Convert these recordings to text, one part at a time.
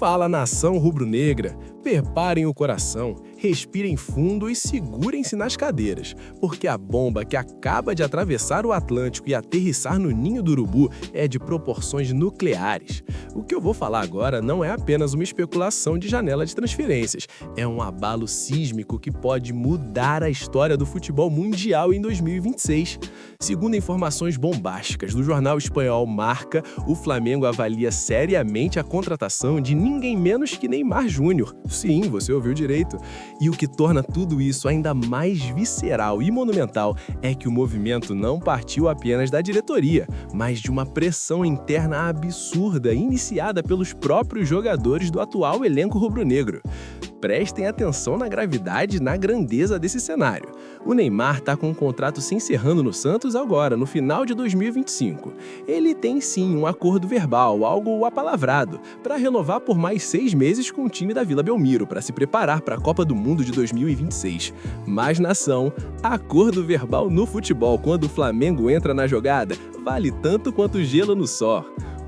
Fala, nação rubro-negra, preparem o coração, respirem fundo e segurem-se nas cadeiras, porque a bomba que acaba de atravessar o Atlântico e aterrissar no ninho do urubu é de proporções nucleares. O que eu vou falar agora não é apenas uma especulação de janela de transferências, é um abalo sísmico que pode mudar a história do futebol mundial em 2026. Segundo informações bombásticas do jornal espanhol Marca, o Flamengo avalia seriamente a contratação de ninguém menos que Neymar Júnior. Sim, você ouviu direito. E o que torna tudo isso ainda mais visceral e monumental é que o movimento não partiu apenas da diretoria, mas de uma pressão interna absurda iniciada pelos próprios jogadores do atual elenco rubro-negro. Prestem atenção na gravidade e na grandeza desse cenário. O Neymar está com um contrato se encerrando no Santos agora, no final de 2025. Ele tem sim um acordo verbal, algo apalavrado, para renovar por mais 6 meses com o time da Vila Belmiro, para se preparar para a Copa do Mundo de 2026. Mas, nação, acordo verbal no futebol, quando o Flamengo entra na jogada, vale tanto quanto gelo no sol.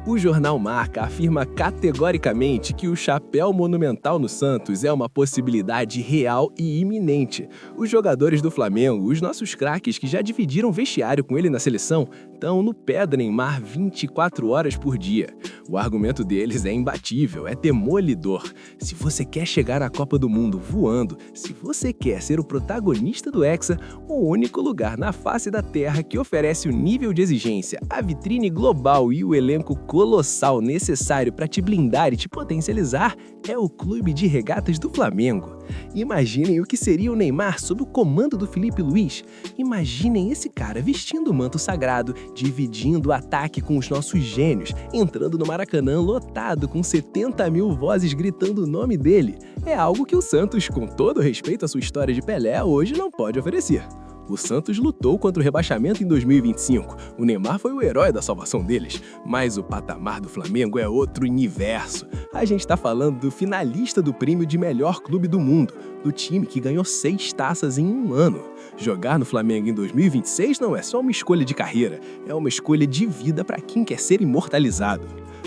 O jornal Marca afirma categoricamente que o chapéu monumental no Santos é uma possibilidade real e iminente. Os jogadores do Flamengo, os nossos craques que já dividiram vestiário com ele na seleção, estão no pé do Neymar 24 horas por dia. O argumento deles é imbatível, é demolidor. Se você quer chegar à Copa do Mundo voando, se você quer ser o protagonista do Hexa, o único lugar na face da Terra que oferece o nível de exigência, a vitrine global e o elenco colossal necessário para te blindar e te potencializar é o Clube de Regatas do Flamengo. Imaginem o que seria o Neymar sob o comando do Felipe Luiz. Imaginem esse cara vestindo o manto sagrado, dividindo o ataque com os nossos gênios, entrando no Maracanã lotado com 70 mil vozes gritando o nome dele. É algo que o Santos, com todo respeito à sua história de Pelé, hoje não pode oferecer. O Santos lutou contra o rebaixamento em 2025. O Neymar foi o herói da salvação deles. Mas o patamar do Flamengo é outro universo. A gente está falando do finalista do prêmio de melhor clube do mundo, do time que ganhou 6 taças em um ano. Jogar no Flamengo em 2026 não é só uma escolha de carreira, é uma escolha de vida para quem quer ser imortalizado.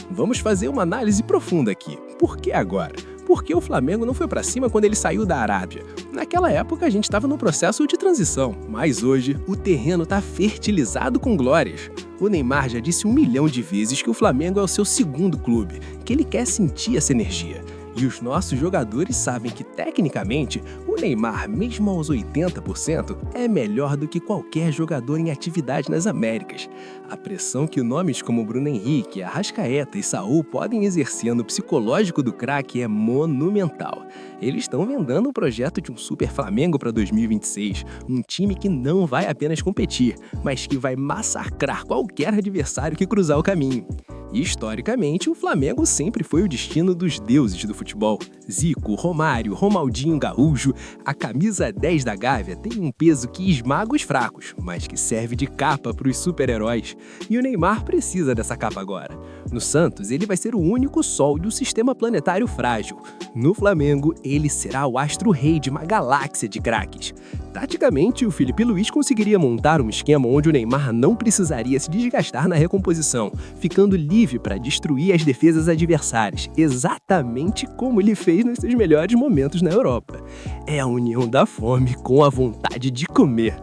Vamos fazer uma análise profunda aqui. Por que agora? Porque o Flamengo não foi para cima quando ele saiu da Arábia. Naquela época a gente estava no processo de transição, mas hoje o terreno está fertilizado com glórias. O Neymar já disse 1 milhão de vezes que o Flamengo é o seu segundo clube, que ele quer sentir essa energia. E os nossos jogadores sabem que, tecnicamente, o Neymar, mesmo aos 80%, é melhor do que qualquer jogador em atividade nas Américas. A pressão que nomes como Bruno Henrique, Arrascaeta e Saúl podem exercer no psicológico do craque é monumental. Eles estão vendendo o projeto de um Super Flamengo para 2026, um time que não vai apenas competir, mas que vai massacrar qualquer adversário que cruzar o caminho. E, historicamente, o Flamengo sempre foi o destino dos deuses do futebol. Zico, Romário, Ronaldinho Gaúcho, a camisa 10 da Gávea tem um peso que esmaga os fracos, mas que serve de capa para os super-heróis. E o Neymar precisa dessa capa agora. No Santos, ele vai ser o único sol do sistema planetário frágil. No Flamengo, ele será o astro-rei de uma galáxia de craques. Taticamente, o Felipe Luiz conseguiria montar um esquema onde o Neymar não precisaria se desgastar na recomposição, ficando livre para destruir as defesas adversárias, exatamente como ele fez nos seus melhores momentos na Europa. É a união da fome com a vontade de comer.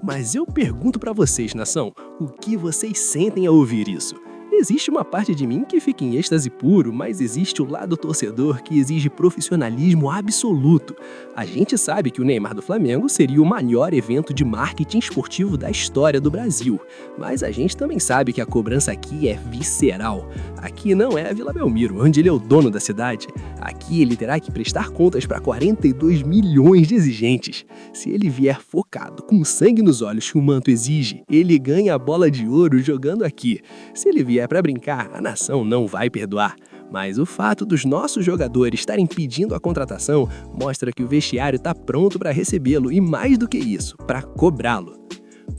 Mas eu pergunto para vocês, nação, o que vocês sentem ao ouvir isso? Existe uma parte de mim que fica em êxtase puro, mas existe o lado torcedor que exige profissionalismo absoluto. A gente sabe que o Neymar do Flamengo seria o maior evento de marketing esportivo da história do Brasil, mas a gente também sabe que a cobrança aqui é visceral. Aqui não é a Vila Belmiro, onde ele é o dono da cidade. Aqui ele terá que prestar contas para 42 milhões de exigentes. Se ele vier focado, com sangue nos olhos que o manto exige, ele ganha a bola de ouro jogando aqui. Se ele vier para brincar, a nação não vai perdoar. Mas o fato dos nossos jogadores estarem pedindo a contratação mostra que o vestiário está pronto para recebê-lo e, mais do que isso, para cobrá-lo.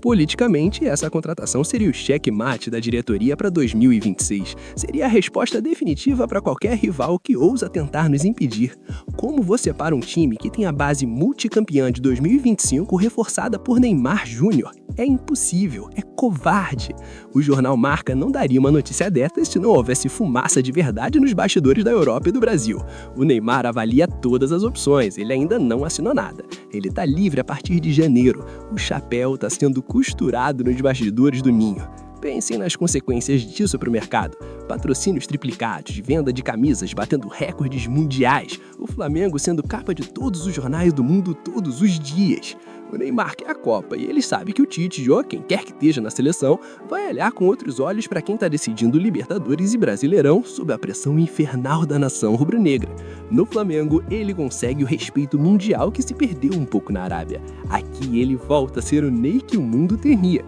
Politicamente, essa contratação seria o cheque-mate da diretoria para 2026. Seria a resposta definitiva para qualquer rival que ousa tentar nos impedir. Como você para um time que tem a base multicampeã de 2025 reforçada por Neymar Júnior? É impossível, é covarde. O jornal Marca não daria uma notícia dessas se não houvesse fumaça de verdade nos bastidores da Europa e do Brasil. O Neymar avalia todas as opções, ele ainda não assinou nada. Ele está livre a partir de janeiro. O chapéu está sendo costurado nos bastidores do Ninho. Pensem nas consequências disso para o mercado. Patrocínios triplicados, venda de camisas batendo recordes mundiais, o Flamengo sendo capa de todos os jornais do mundo todos os dias. O Neymar quer a Copa e ele sabe que o Tite, ou quem quer que esteja na seleção, vai olhar com outros olhos para quem está decidindo Libertadores e Brasileirão sob a pressão infernal da nação rubro-negra. No Flamengo, ele consegue o respeito mundial que se perdeu um pouco na Arábia. Aqui ele volta a ser o Ney que o mundo temia.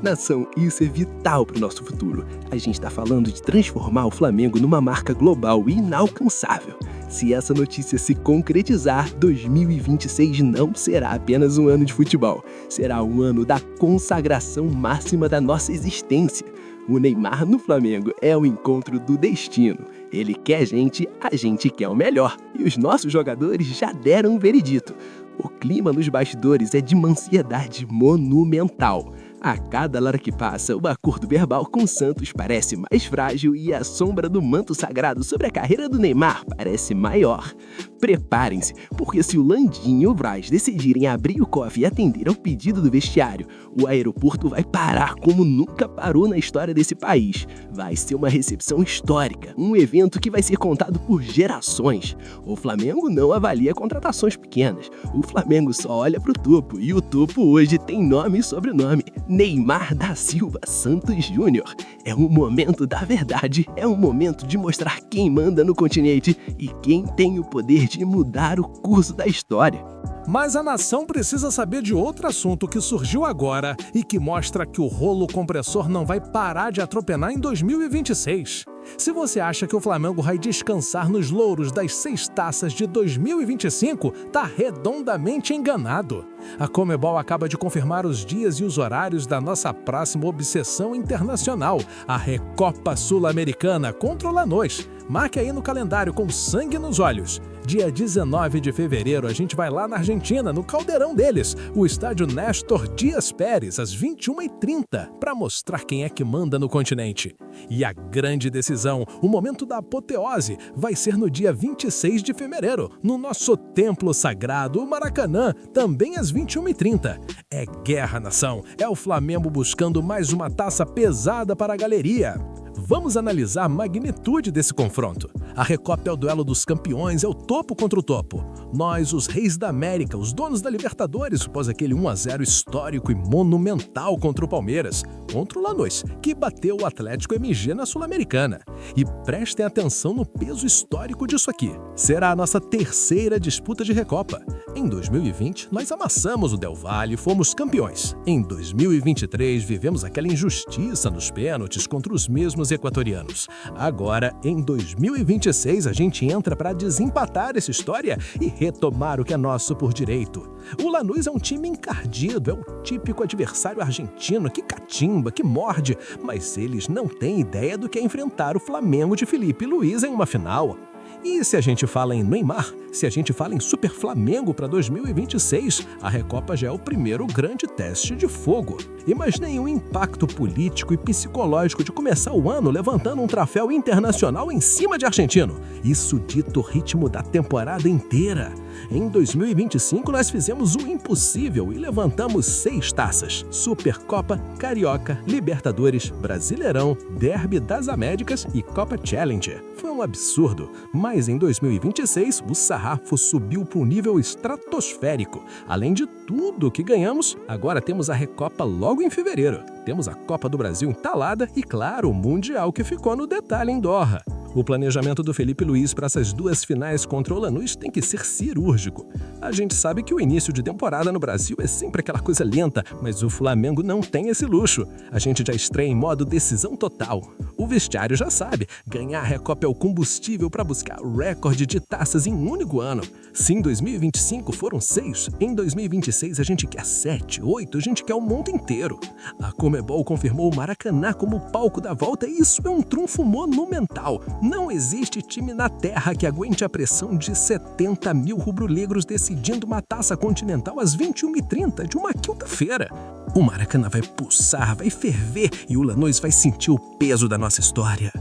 Nação, isso é vital para o nosso futuro. A gente está falando de transformar o Flamengo numa marca global e inalcançável. Se essa notícia se concretizar, 2026 não será apenas um ano de futebol. Será um ano da consagração máxima da nossa existência. O Neymar no Flamengo é o encontro do destino. Ele quer a gente quer o melhor. E os nossos jogadores já deram o veredito. O clima nos bastidores é de uma ansiedade monumental. A cada hora que passa, o acordo verbal com Santos parece mais frágil e a sombra do manto sagrado sobre a carreira do Neymar parece maior. Preparem-se, porque se o Landim e o Braz decidirem abrir o cofre e atender ao pedido do vestiário, o aeroporto vai parar como nunca parou na história desse país. Vai ser uma recepção histórica, um evento que vai ser contado por gerações. O Flamengo não avalia contratações pequenas. O Flamengo só olha pro topo, e o topo hoje tem nome e sobrenome. Neymar da Silva Santos Júnior. É um momento da verdade, é um momento de mostrar quem manda no continente e quem tem o poder de mudar o curso da história. Mas a nação precisa saber de outro assunto que surgiu agora e que mostra que o rolo compressor não vai parar de atropelar em 2026. Se você acha que o Flamengo vai descansar nos louros das 6 taças de 2025, tá redondamente enganado. A Conmebol acaba de confirmar os dias e os horários da nossa próxima obsessão internacional, a Recopa Sul-Americana contra o Lanús. Marque aí no calendário com sangue nos olhos. Dia 19 de fevereiro, a gente vai lá na Argentina, no caldeirão deles, o estádio Néstor Dias Pérez, às 21h30, para mostrar quem é que manda no continente. E a grande decisão, o momento da apoteose, vai ser no dia 26 de fevereiro, no nosso templo sagrado, o Maracanã, também às 21h30. É guerra, nação, é o Flamengo buscando mais uma taça pesada para a galeria. Vamos analisar a magnitude desse confronto. A Recopa é o duelo dos campeões, é o topo contra o topo. Nós, os reis da América, os donos da Libertadores, após aquele 1-0 histórico e monumental contra o Palmeiras, contra o Lanús, que bateu o Atlético MG na Sul-Americana. E prestem atenção no peso histórico disso aqui. Será a nossa terceira disputa de Recopa. Em 2020, nós amassamos o Del Valle e fomos campeões. Em 2023, vivemos aquela injustiça nos pênaltis contra os mesmos equatorianos. Agora, em 2026, a gente entra para desempatar essa história e retomar o que é nosso por direito. O Lanús é um time encardido, é o típico adversário argentino que catimba, que morde, mas eles não têm ideia do que é enfrentar o Flamengo de Felipe Luiz em uma final. E se a gente fala em Neymar, se a gente fala em Super Flamengo para 2026, a Recopa já é o primeiro grande teste de fogo. Imaginem o impacto político e psicológico de começar o ano levantando um troféu internacional em cima de argentino. Isso dita o ritmo da temporada inteira. Em 2025, nós fizemos o impossível e levantamos 6 taças: Supercopa, Carioca, Libertadores, Brasileirão, Derby das Américas e Copa Challenger. Foi um absurdo, mas em 2026 o sarrafo subiu para um nível estratosférico. Além de tudo que ganhamos, agora temos a Recopa logo em fevereiro. Temos a Copa do Brasil entalada e, claro, o Mundial que ficou no detalhe em Doha. O planejamento do Felipe Luiz para essas duas finais contra o Lanús tem que ser cirúrgico. A gente sabe que o início de temporada no Brasil é sempre aquela coisa lenta, mas o Flamengo não tem esse luxo. A gente já estreia em modo decisão total. O vestiário já sabe, ganhar a Recopa é o combustível para buscar o recorde de taças em um único ano. Se em 2025 foram 6, em 2026 a gente quer 7, 8, a gente quer o mundo inteiro. A Conmebol confirmou o Maracanã como palco da volta e isso é um trunfo monumental. Não existe time na Terra que aguente a pressão de 70 mil rubro-negros decidindo uma taça continental às 21h30 de uma quinta-feira. O Maracanã vai pulsar, vai ferver e o Lanús vai sentir o peso da nossa história.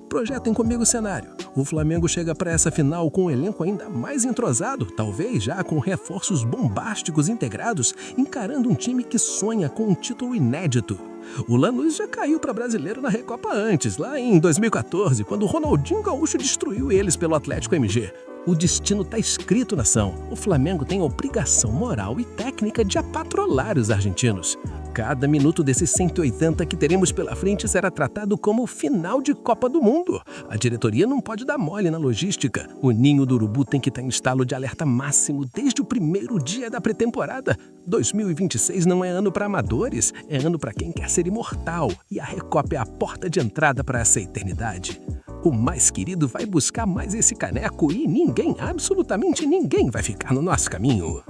Projetem comigo o cenário. O Flamengo chega para essa final com um elenco ainda mais entrosado, talvez já com reforços bombásticos integrados, encarando um time que sonha com um título inédito. O Lanús já caiu para brasileiro na Recopa antes, lá em 2014, quando o Ronaldinho Gaúcho destruiu eles pelo Atlético MG. O destino está escrito na ação. O Flamengo tem a obrigação moral e técnica de apatrolar os argentinos. Cada minuto desses 180 que teremos pela frente será tratado como final de Copa do Mundo. A diretoria não pode dar mole na logística. O ninho do urubu tem que estar em estado de alerta máximo desde o primeiro dia da pré-temporada. 2026 não é ano para amadores, é ano para quem quer ser imortal. E a Recopa é a porta de entrada para essa eternidade. O mais querido vai buscar mais esse caneco e ninguém, absolutamente ninguém, vai ficar no nosso caminho.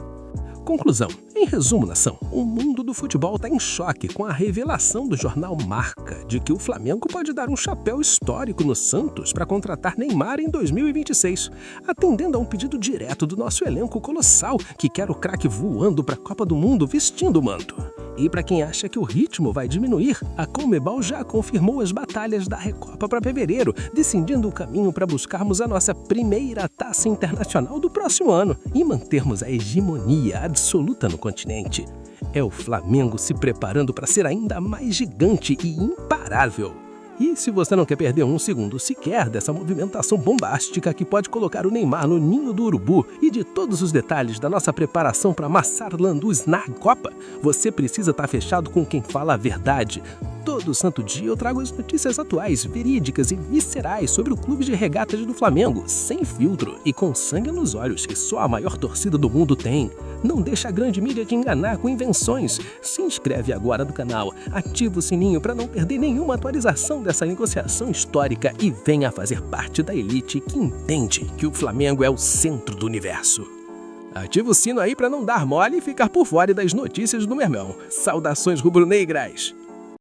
Conclusão. Em resumo, nação, o mundo do futebol está em choque com a revelação do jornal Marca de que o Flamengo pode dar um chapéu histórico no Santos para contratar Neymar em 2026, atendendo a um pedido direto do nosso elenco colossal que quer o craque voando para a Copa do Mundo vestindo o manto. E para quem acha que o ritmo vai diminuir, a Conmebol já confirmou as batalhas da Recopa para fevereiro, decidindo o caminho para buscarmos a nossa primeira taça internacional do próximo ano e mantermos a hegemonia absoluta no continente. É o Flamengo se preparando para ser ainda mais gigante e imparável. E se você não quer perder um segundo sequer dessa movimentação bombástica que pode colocar o Neymar no ninho do urubu e de todos os detalhes da nossa preparação para amassar Lanús na Copa, você precisa estar fechado com quem fala a verdade. Todo santo dia eu trago as notícias atuais, verídicas e viscerais sobre o clube de regatas do Flamengo, sem filtro e com sangue nos olhos que só a maior torcida do mundo tem. Não deixa a grande mídia te enganar com invenções. Se inscreve agora no canal, ativa o sininho para não perder nenhuma atualização dessa negociação histórica e venha fazer parte da elite que entende que o Flamengo é o centro do universo. Ativa o sino aí para não dar mole e ficar por fora das notícias do meu irmão. Saudações rubro-negras!